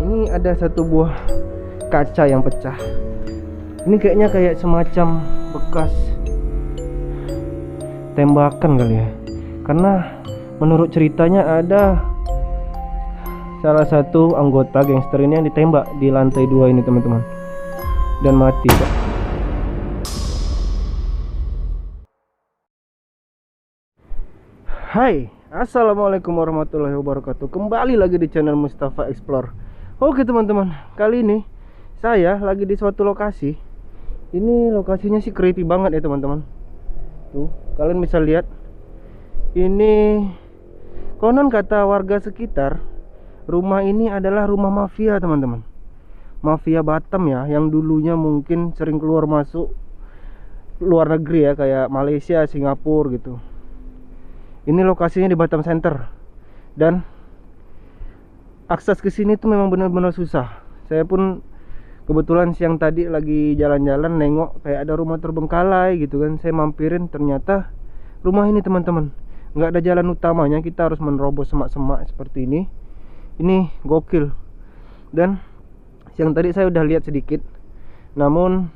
ini ada satu buah kaca yang pecah. Ini kayaknya kayak semacam bekas tembakan kali ya, karena menurut ceritanya ada salah satu anggota gangster ini yang ditembak di lantai 2 ini teman-teman, dan mati Pak. Hai, assalamualaikum warahmatullahi wabarakatuh. Kembali lagi di channel Mustafa Explore. Oke teman-teman, kali ini saya lagi di suatu lokasi. Ini lokasinya sih creepy banget ya teman-teman. Tuh, kalian bisa lihat. Ini konon kata warga sekitar, rumah ini adalah rumah mafia teman-teman. Mafia Batam ya, yang dulunya mungkin sering keluar masuk luar negeri ya, kayak Malaysia, Singapura gitu. Ini lokasinya di Batam Center, dan akses ke sini tuh memang benar-benar susah. Saya pun kebetulan siang tadi lagi jalan-jalan nengok kayak ada rumah terbengkalai gitu kan. Saya mampirin, ternyata rumah ini teman-teman nggak ada jalan utamanya, kita harus menerobos semak-semak seperti ini. Ini gokil. Dan siang tadi saya udah lihat sedikit, namun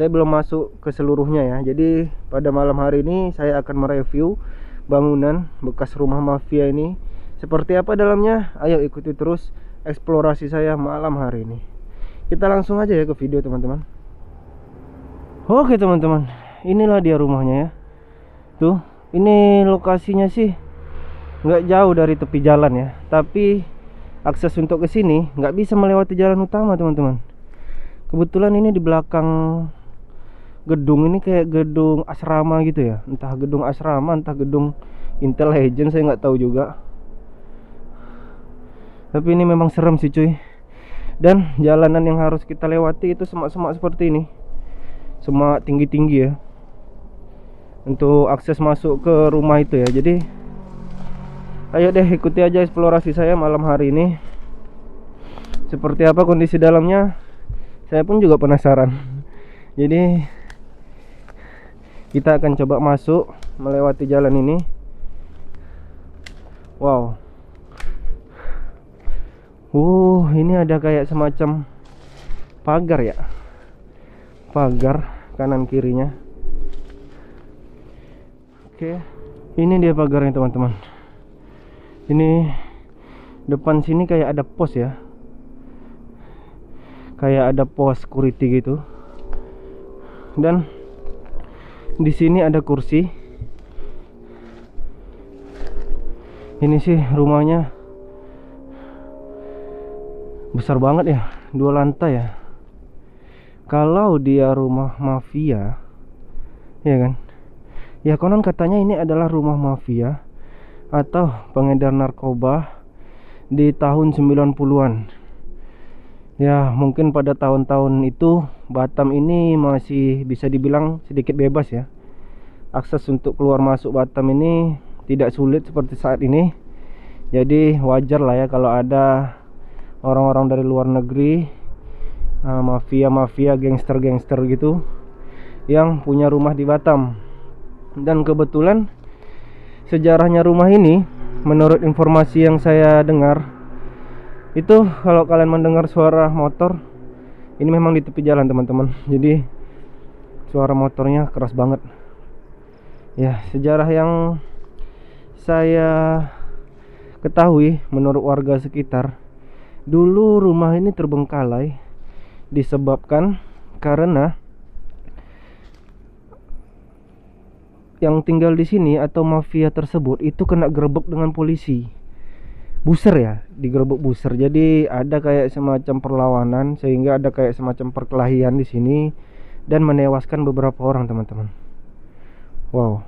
saya belum masuk ke seluruhnya ya. Jadi pada malam hari ini saya akan mereview bangunan bekas rumah mafia ini. Seperti apa dalamnya? Ayo ikuti terus eksplorasi saya malam hari ini. Kita langsung aja ya ke video teman-teman. Oke teman-teman, inilah dia rumahnya ya. Tuh, ini lokasinya sih nggak jauh dari tepi jalan ya, tapi akses untuk ke sini nggak bisa melewati jalan utama teman-teman. Kebetulan ini di belakang gedung ini kayak gedung asrama gitu ya, entah gedung asrama entah gedung intelijen, saya nggak tahu juga. Tapi ini memang serem sih cuy. Dan jalanan yang harus kita lewati itu semak-semak seperti ini, semak tinggi-tinggi ya, untuk akses masuk ke rumah itu ya. Jadi ayo deh ikuti aja eksplorasi saya malam hari ini. Seperti apa kondisi dalamnya, saya pun juga penasaran. Jadi kita akan coba masuk melewati jalan ini. Wow. Ini ada kayak semacam pagar ya. Pagar kanan kirinya. Oke. Ini dia pagarnya teman-teman. Ini depan sini kayak ada pos ya. Kayak ada pos security gitu. Dan di sini ada kursi. Ini sih rumahnya besar banget ya, 2 lantai ya. Kalau dia rumah mafia, ya kan? Ya konon katanya ini adalah rumah mafia atau pengedar narkoba di tahun 90-an. Ya mungkin pada tahun-tahun itu Batam ini masih bisa dibilang sedikit bebas ya. Akses untuk keluar masuk Batam ini tidak sulit seperti saat ini. Jadi wajar lah ya kalau ada orang-orang dari luar negeri, mafia-mafia, gangster-gangster gitu, yang punya rumah di Batam. Dan kebetulan sejarahnya rumah ini, menurut informasi yang saya dengar, itu kalau kalian mendengar suara motor, ini memang di tepi jalan teman-teman. Jadi suara motornya keras banget. Ya, sejarah yang saya ketahui menurut warga sekitar, dulu rumah ini terbengkalai disebabkan karena yang tinggal di sini atau mafia tersebut itu kena gerebek dengan polisi. Buser ya, digerebek buser. Jadi ada kayak semacam perlawanan, sehingga ada kayak semacam perkelahian di sini dan menewaskan beberapa orang teman-teman. Wow.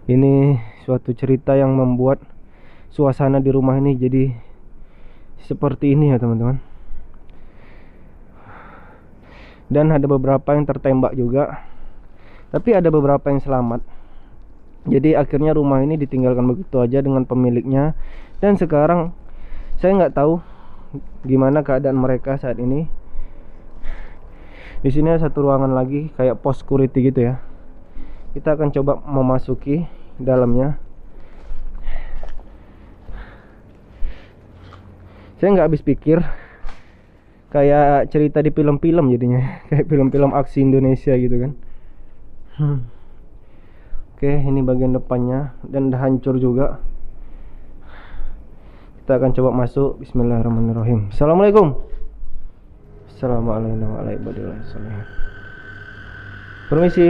Ini suatu cerita yang membuat suasana di rumah ini jadi seperti ini ya teman-teman. Dan ada beberapa yang tertembak juga, tapi ada beberapa yang selamat. Jadi akhirnya rumah ini ditinggalkan begitu aja dengan pemiliknya. Dan sekarang saya nggak tahu gimana keadaan mereka saat ini. Di sini ada satu ruangan lagi kayak pos security gitu ya. Kita akan coba memasuki dalamnya. Saya nggak habis pikir, kayak cerita di film-film jadinya. Kayak film-film aksi Indonesia gitu kan. Oke, ini bagian depannya dan udah hancur juga. Kita akan coba masuk. Bismillahirrahmanirrahim. Assalamualaikum. Assalamualaikum warahmatullahi wabarakatuh. Permisi.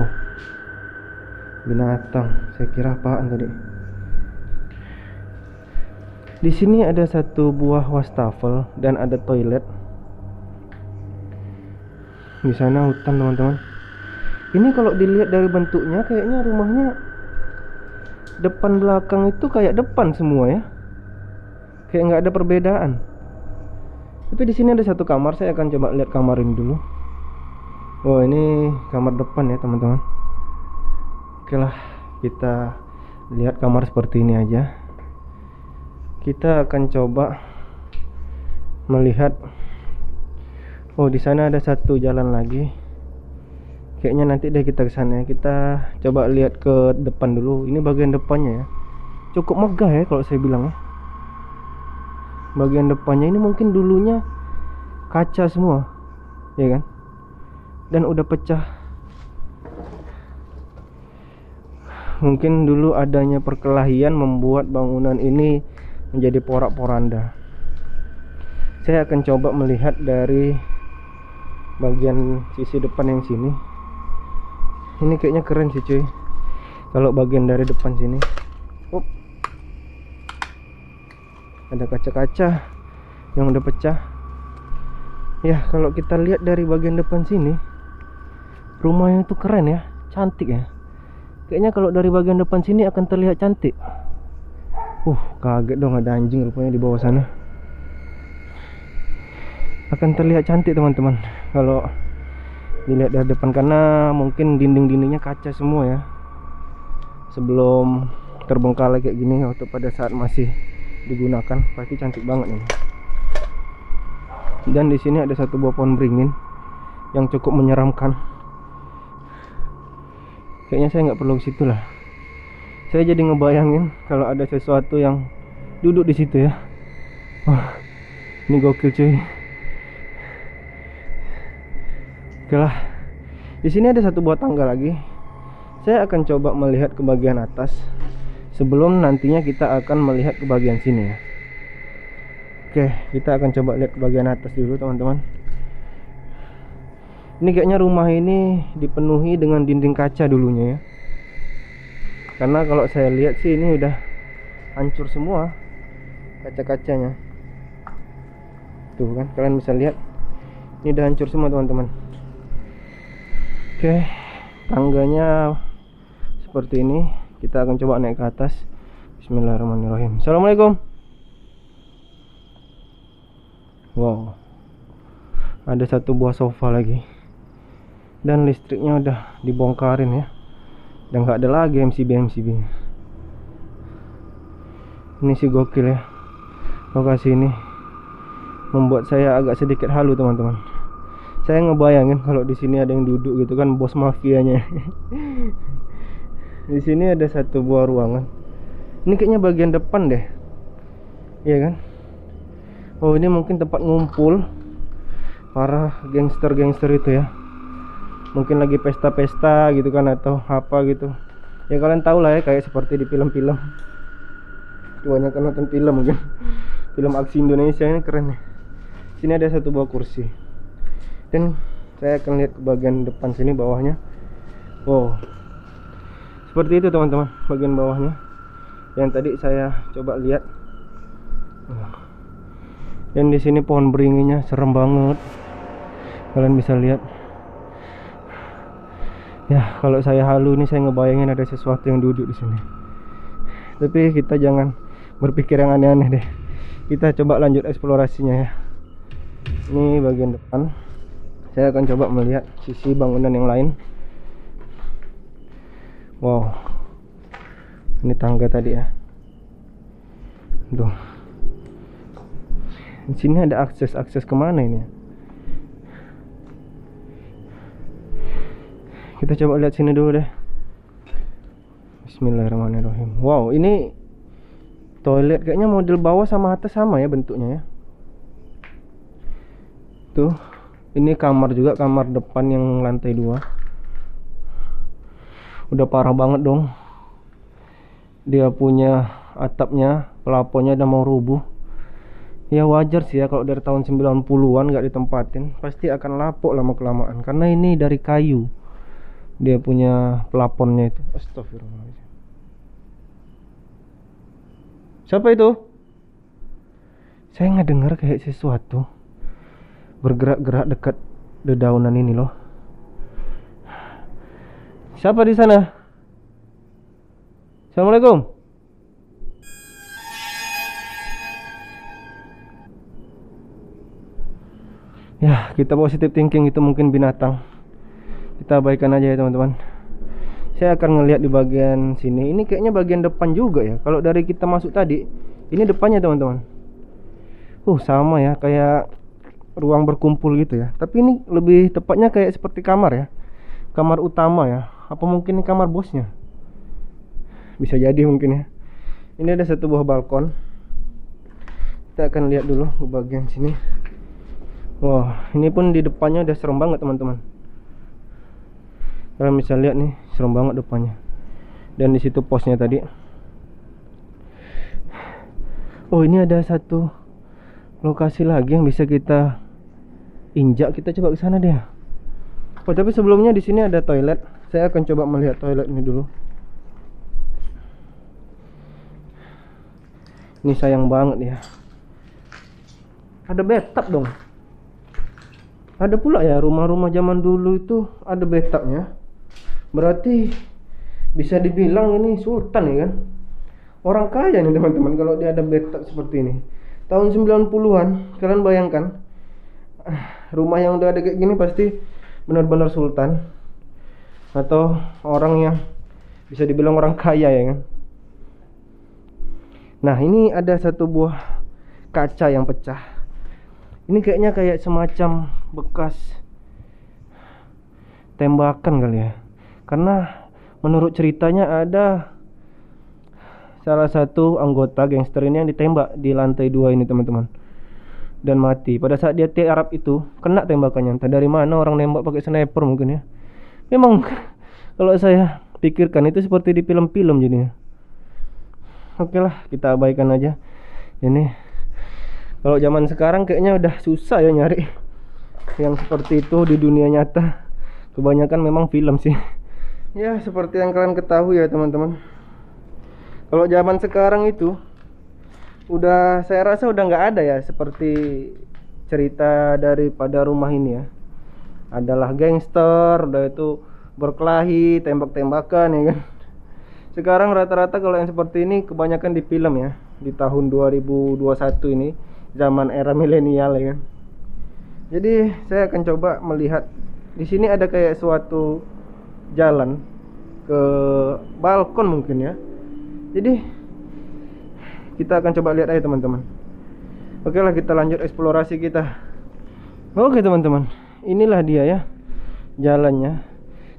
Oh, binatang. Saya kira apaan tadi. Di sini ada satu buah wastafel dan ada toilet. Di sana hutan, teman-teman. Ini kalau dilihat dari bentuknya, kayaknya rumahnya depan belakang itu kayak depan semua ya. Kayak nggak ada perbedaan. Tapi di sini ada satu kamar. Saya akan coba lihat kamar ini dulu. Oh, ini kamar depan ya, teman-teman. Oke lah, kita lihat kamar seperti ini aja. Kita akan coba melihat. Oh, di sana ada satu jalan lagi. Kayaknya nanti deh kita ke sana. Kita coba lihat ke depan dulu. Ini bagian depannya ya. Cukup megah ya kalau saya bilang ya. Bagian depannya ini mungkin dulunya kaca semua, ya kan? Dan udah pecah. Mungkin dulu adanya perkelahian membuat bangunan ini menjadi porak-poranda. Saya akan coba melihat dari bagian sisi depan yang sini. Ini kayaknya keren sih cuy. Kalau bagian dari depan sini, ada kaca-kaca yang udah pecah. Ya, kalau kita lihat dari bagian depan sini, rumahnya itu keren ya, cantik ya. Kayaknya kalau dari bagian depan sini akan terlihat cantik. Kaget dong, ada anjing rupanya di bawah sana. Akan terlihat cantik teman-teman kalau dilihat dari depan, karena mungkin dinding-dindingnya kaca semua ya. Sebelum terbengkalai kayak gini, waktu pada saat masih digunakan, pasti cantik banget ini. Dan di sini ada satu buah pohon beringin yang cukup menyeramkan. Kayaknya saya nggak perlu ke situ lah. Saya jadi ngebayangin kalau ada sesuatu yang duduk di situ ya. Ini gokil cuy. Oke lah. Di sini ada satu buah tangga lagi. Saya akan coba melihat ke bagian atas sebelum nantinya kita akan melihat ke bagian sini ya. Oke, kita akan coba lihat ke bagian atas dulu teman-teman. Ini kayaknya rumah ini dipenuhi dengan dinding kaca dulunya ya. Karena kalau saya lihat sih ini udah hancur semua kaca-kacanya. Tuh kan, kalian bisa lihat. Ini udah hancur semua teman-teman. Oke, tangganya seperti ini. Kita akan coba naik ke atas. Bismillahirrahmanirrahim. Assalamualaikum. Wow, ada satu buah sofa lagi. Dan listriknya udah dibongkarin ya. Dan nggak ada lagi MCB. Ini sih gokil ya. Lokasi ini membuat saya agak sedikit halu teman-teman. Saya ngebayangin kalau di sini ada yang duduk gitu kan, bos mafianya. Di sini ada satu buah ruangan. Ini kayaknya bagian depan deh. Iya kan? Oh, ini mungkin tempat ngumpul para gangster-gangster itu ya. Mungkin lagi pesta-pesta gitu kan, atau apa gitu. Ya kalian tahu lah ya, kayak seperti di film-film. Kebanyakan nonton film mungkin. Film aksi Indonesia ini keren ya. Sini ada satu buah kursi. Dan saya akan lihat ke bagian depan sini, bawahnya. Wow. Seperti itu teman-teman, bagian bawahnya. Yang tadi saya coba lihat. Dan di sini pohon beringinnya serem banget. Kalian bisa lihat. Ya, kalau saya halu nih, saya ngebayangin ada sesuatu yang duduk di sini. Tapi kita jangan berpikir yang aneh-aneh deh. Kita coba lanjut eksplorasinya ya. Ini bagian depan. Saya akan coba melihat sisi bangunan yang lain. Wow. Ini tangga tadi ya. Tuh. Di sini ada akses kemana ini? Kita coba lihat sini dulu deh. Bismillahirrahmanirrahim. Wow, ini toilet. Kayaknya model bawah sama atas sama ya bentuknya ya. Tuh, ini kamar juga, kamar depan yang lantai 2. Udah parah banget dong. Dia punya atapnya, pelafonnya udah mau rubuh. Ya wajar sih ya, kalau dari tahun 90-an gak ditempatin pasti akan lapuk lama kelamaan, karena ini dari kayu. Dia punya pelafonnya itu. Astagfirullahaladzim. Siapa itu? Saya ngedengar kayak sesuatu bergerak-gerak dekat dedaunan ini loh. Siapa di sana? Assalamualaikum. Ya, kita positive thinking, itu mungkin binatang. Kita abaikan aja ya teman-teman. Saya akan ngelihat di bagian sini. Ini kayaknya bagian depan juga ya. Kalau dari kita masuk tadi, ini depannya teman-teman. Sama ya, kayak ruang berkumpul gitu ya. Tapi ini lebih tepatnya kayak seperti kamar ya. Kamar utama ya. Apa mungkin ini kamar bosnya? Bisa jadi mungkin ya. Ini ada satu buah balkon. Kita akan lihat dulu ke bagian sini. Wah, ini pun di depannya udah serem banget teman-teman. Kalian bisa lihat nih, serem banget depannya. Dan di situ posnya tadi. Ini ada satu lokasi lagi yang bisa kita injak. Kita coba ke sana deh. Tapi sebelumnya di sini ada toilet. Saya akan coba melihat toilet ini dulu. Ini sayang banget ya. Ada bathtub dong. Ada pula ya, rumah-rumah zaman dulu itu ada bathtubnya. Berarti bisa dibilang ini sultan ya kan. Orang kaya nih teman-teman kalau dia ada bathtub seperti ini. Tahun 90-an, kalian bayangkan, rumah yang udah ada kayak gini pasti benar-benar sultan. Atau orang yang bisa dibilang orang kaya ya kan. Nah, ini ada satu buah kaca yang pecah. Ini kayaknya kayak semacam bekas tembakan kali ya. Karena menurut ceritanya ada salah satu anggota gangster ini yang ditembak di lantai 2 ini teman-teman, dan mati. Pada saat dia tiarap itu kena tembakannya. Entah dari mana orang nembak pakai sniper mungkin ya. Memang kalau saya pikirkan itu seperti di film-film jadinya. Oke lah, kita abaikan aja. Ini kalau zaman sekarang kayaknya udah susah ya nyari yang seperti itu di dunia nyata. Kebanyakan memang film sih. Ya, seperti yang kalian ketahui ya teman-teman. Kalau zaman sekarang itu saya rasa udah nggak ada ya seperti cerita daripada rumah ini ya. Adalah gangster, udah itu berkelahi, tembak-tembakan ya kan. Sekarang rata-rata kalau yang seperti ini kebanyakan di film ya. Di tahun 2021 ini, zaman era milenial ya kan. Jadi saya akan coba melihat di sini ada kayak suatu jalan ke balkon mungkin ya. Jadi kita akan coba lihat aja teman-teman. Oke lah, kita lanjut eksplorasi kita. Oke teman-teman, inilah dia ya jalannya.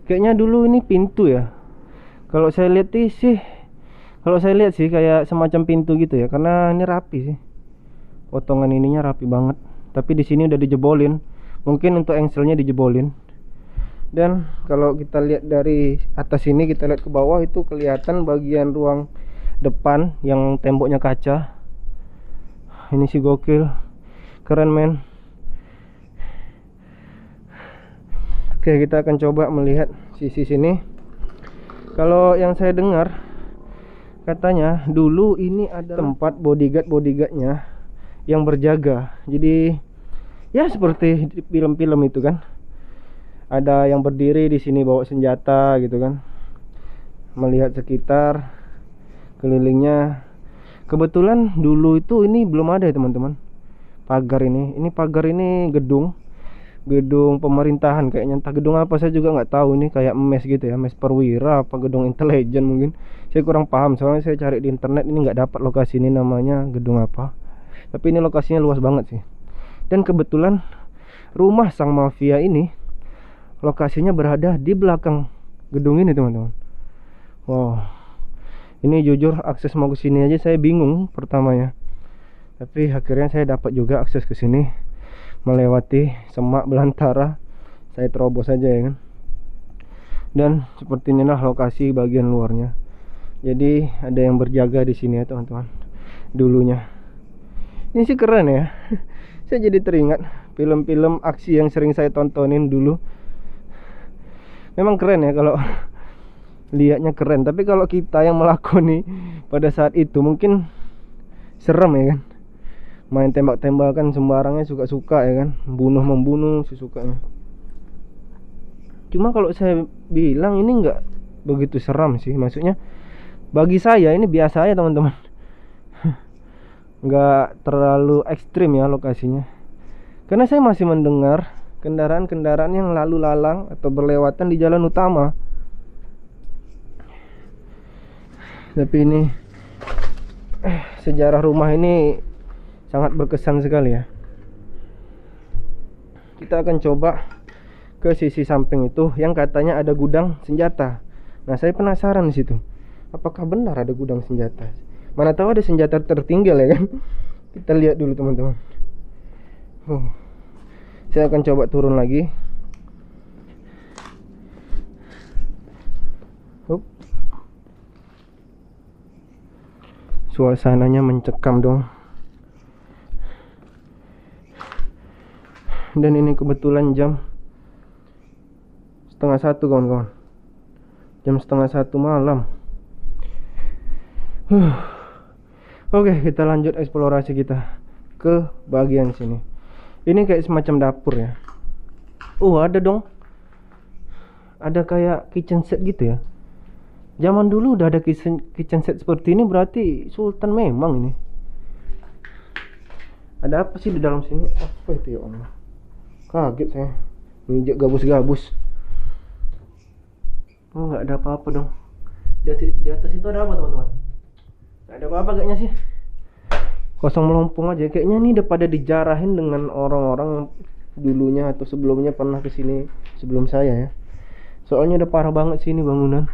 Kayaknya dulu ini pintu ya. Kalau saya lihat sih kayak semacam pintu gitu ya, karena ini rapi sih. Potongan ininya rapi banget. Tapi di sini udah dijebolin. Mungkin untuk engselnya dijebolin. Dan kalau kita lihat dari atas ini, kita lihat ke bawah, itu kelihatan bagian ruang depan yang temboknya kaca. Ini sih gokil. Keren men. Oke, kita akan coba melihat sisi sini. Kalau yang saya dengar, katanya dulu ini ada tempat bodyguardnya yang berjaga. Jadi ya seperti di film-film itu kan. Ada yang berdiri di sini bawa senjata gitu kan. Melihat sekitar kelilingnya. Kebetulan dulu itu ini belum ada ya teman-teman. Pagar ini. Ini pagar ini gedung pemerintahan kayaknya. Entah gedung apa saya juga nggak tahu. Ini kayak mes gitu ya, mes perwira apa gedung intelijen mungkin. Saya kurang paham soalnya saya cari di internet ini nggak dapat lokasi ini namanya gedung apa. Tapi ini lokasinya luas banget sih. Dan kebetulan rumah sang mafia ini lokasinya berada di belakang gedung ini teman-teman. Wow, Ini jujur akses mau ke sini aja saya bingung pertamanya. Tapi akhirnya saya dapat juga akses ke sini melewati semak belantara. Saya terobos aja ya kan. Dan seperti inilah lokasi bagian luarnya. Jadi ada yang berjaga di sini ya teman-teman. Dulunya. Ini sih keren ya. Saya jadi teringat film-film aksi yang sering saya tontonin dulu. Memang keren ya kalau lihatnya keren. Tapi kalau kita yang melakoni pada saat itu mungkin serem ya kan. Main tembak-tembakan sembarangnya suka-suka ya kan. Bunuh-membunuh sesukanya. Cuma kalau saya bilang ini nggak begitu seram sih. Maksudnya bagi saya ini biasa ya teman-teman. Nggak terlalu ekstrim ya lokasinya. Karena saya masih mendengar kendaraan-kendaraan yang lalu lalang atau berlewatan di jalan utama. Tapi ini sejarah rumah ini sangat berkesan sekali ya. Kita akan coba ke sisi samping itu yang katanya ada gudang senjata. Nah, saya penasaran di situ. Apakah benar ada gudang senjata? Mana tahu ada senjata tertinggal ya kan? Kita lihat dulu teman-teman. Saya akan coba turun lagi. Suasananya mencekam dong. Dan ini kebetulan jam 12:30 kawan-kawan. Jam 12:30 malam. Oke, kita lanjut eksplorasi kita ke bagian sini. Ini kayak semacam dapur ya. Ada dong. Ada kayak kitchen set gitu ya. Zaman dulu udah ada kitchen set seperti ini, berarti sultan memang ini. Ada apa sih di dalam sini? Apa itu ya Allah? Kaget saya. Menginjak gabus-gabus. Nggak ada apa-apa dong. Di atas itu ada apa teman-teman? Nggak ada apa-apa kayaknya sih. Kosong melompong aja. Kayaknya ini udah pada dijarahin dengan orang-orang yang dulunya atau sebelumnya pernah kesini sebelum saya ya. Soalnya udah parah banget sih ini bangunan.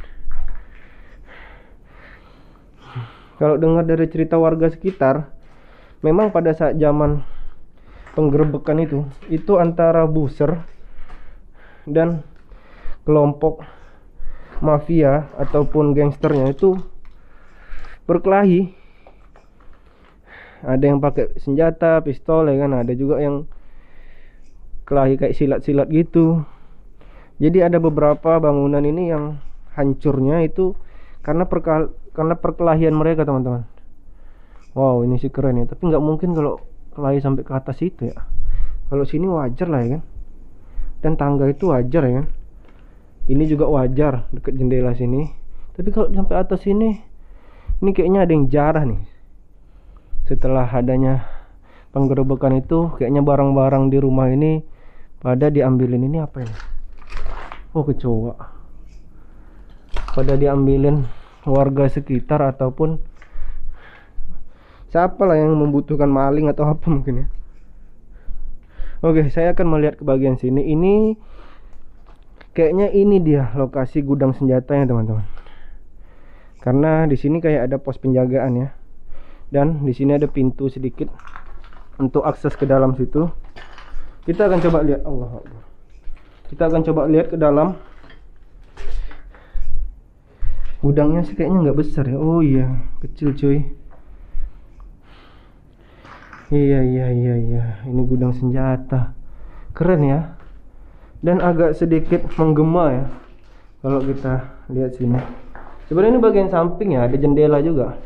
Kalau dengar dari cerita warga sekitar, memang pada saat zaman penggerebekan itu antara buser dan kelompok mafia ataupun gangsternya itu berkelahi. Ada yang pakai senjata, pistol ya kan, ada juga yang kelahi kayak silat-silat gitu. Jadi ada beberapa bangunan ini yang hancurnya itu karena perkelahian mereka teman-teman. Wow, ini sih keren ya. Tapi nggak mungkin kalau kelahi sampai ke atas itu ya. Kalau sini wajar lah ya kan. Dan tangga itu wajar ya kan. Ini juga wajar dekat jendela sini. Tapi kalau sampai atas ini kayaknya ada yang jarah nih. Setelah adanya penggerebekan itu, kayaknya barang-barang di rumah ini pada diambilin. Ini apa ini? Kecoa. Pada diambilin warga sekitar ataupun siapa lah yang membutuhkan maling atau apa mungkin ya. Oke, saya akan melihat ke bagian sini. Ini kayaknya ini dia lokasi gudang senjatanya teman-teman. Karena di sini kayak ada pos penjagaan ya. Dan di sini ada pintu sedikit untuk akses ke dalam situ. Kita akan coba lihat. Allah Akbar. Kita akan coba lihat ke dalam. Gudangnya sih kayaknya nggak besar ya. Oh iya, kecil cuy. Iya. Ini gudang senjata. Keren ya. Dan agak sedikit menggema ya. Kalau kita lihat sini. Sebenarnya ini bagian samping ya, ada jendela juga.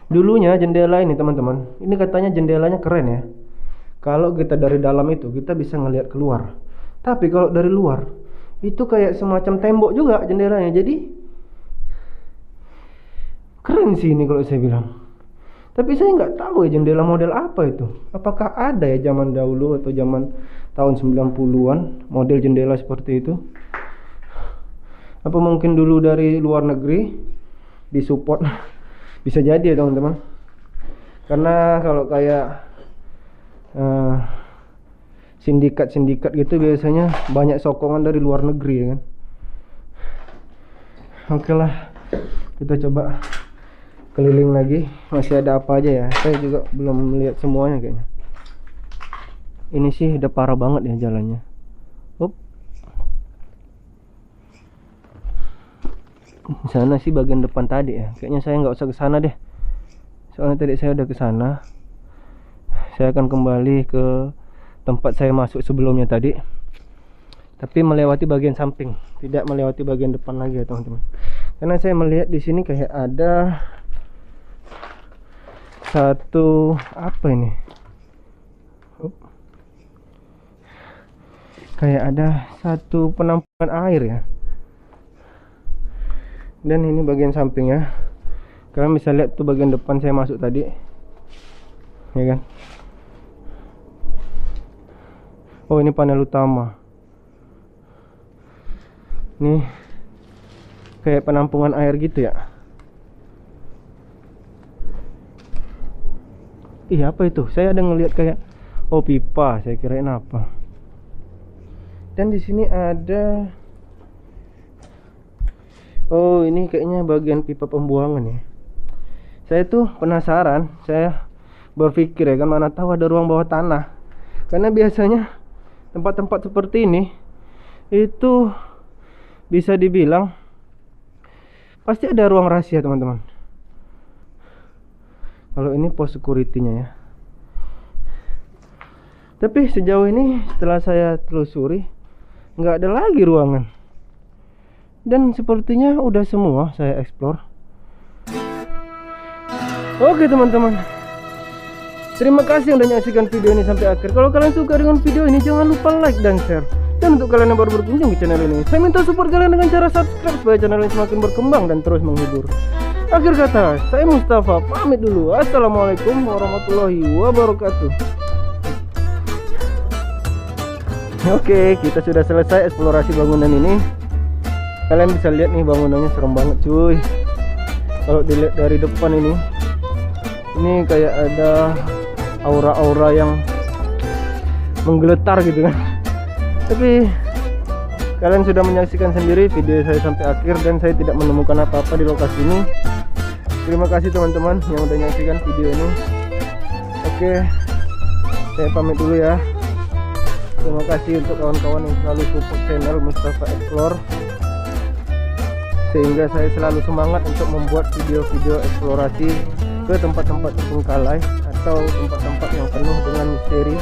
Dulunya jendela ini teman-teman, ini katanya jendelanya keren ya. Kalau kita dari dalam itu kita bisa ngelihat keluar. Tapi kalau dari luar itu kayak semacam tembok juga jendelanya. Jadi keren sih ini kalau saya bilang. Tapi saya nggak tahu ya jendela model apa itu. Apakah ada ya zaman dahulu atau zaman tahun 90-an model jendela seperti itu? Apa mungkin dulu dari luar negeri disupport? Bisa jadi ya teman-teman. Karena kalau kayak sindikat-sindikat gitu biasanya banyak sokongan dari luar negeri ya kan. Oke lah, Kita coba keliling lagi, masih ada apa aja ya. Saya juga belum melihat semuanya kayaknya. Ini sih udah parah banget ya jalannya. Up. Di sana sih bagian depan tadi ya. Kayaknya saya nggak usah ke sana deh. Soalnya tadi saya udah ke sana. Saya akan kembali ke tempat saya masuk sebelumnya tadi. Tapi melewati bagian samping, tidak melewati bagian depan lagi ya teman-teman. Karena saya melihat di sini kayak ada satu apa ini? Kayak ada satu penampungan air ya. Dan ini bagian samping ya. Kalian bisa lihat tuh bagian depan saya masuk tadi. Ya kan? Oh, ini panel utama. Nih kayak penampungan air gitu ya. Ih, apa itu? Saya ada ngelihat kayak pipa, saya kirain apa. Dan di sini ada ini kayaknya bagian pipa pembuangan ya. Saya tuh penasaran, saya berpikir ya kan, mana tahu ada ruang bawah tanah. Karena biasanya tempat-tempat seperti ini itu bisa dibilang pasti ada ruang rahasia teman-teman. Kalau ini pos security-nya ya. Tapi sejauh ini setelah saya telusuri nggak ada lagi ruangan. Dan sepertinya udah semua saya explore. Oke teman-teman, terima kasih yang udah nyaksikan video ini sampai akhir. Kalau kalian suka dengan video ini, jangan lupa like dan share. Dan untuk kalian yang baru berkunjung di channel ini, saya minta support kalian dengan cara subscribe supaya channel ini semakin berkembang dan terus menghibur. Akhir kata, saya Mustafa pamit dulu. Assalamualaikum warahmatullahi wabarakatuh. Oke, kita sudah selesai eksplorasi bangunan ini. Kalian bisa lihat nih, bangunannya serem banget cuy. Kalau dilihat dari depan ini kayak ada aura-aura yang menggeletar gitu kan. Tapi kalian sudah menyaksikan sendiri video saya sampai akhir dan saya tidak menemukan apa-apa di lokasi ini. Terima kasih teman-teman yang udah menyaksikan video ini. Oke, saya pamit dulu ya. Terima kasih untuk kawan-kawan yang selalu support channel Mustafa Explore, sehingga saya selalu semangat untuk membuat video-video eksplorasi ke tempat-tempat terbengkalai atau tempat-tempat yang penuh dengan misteri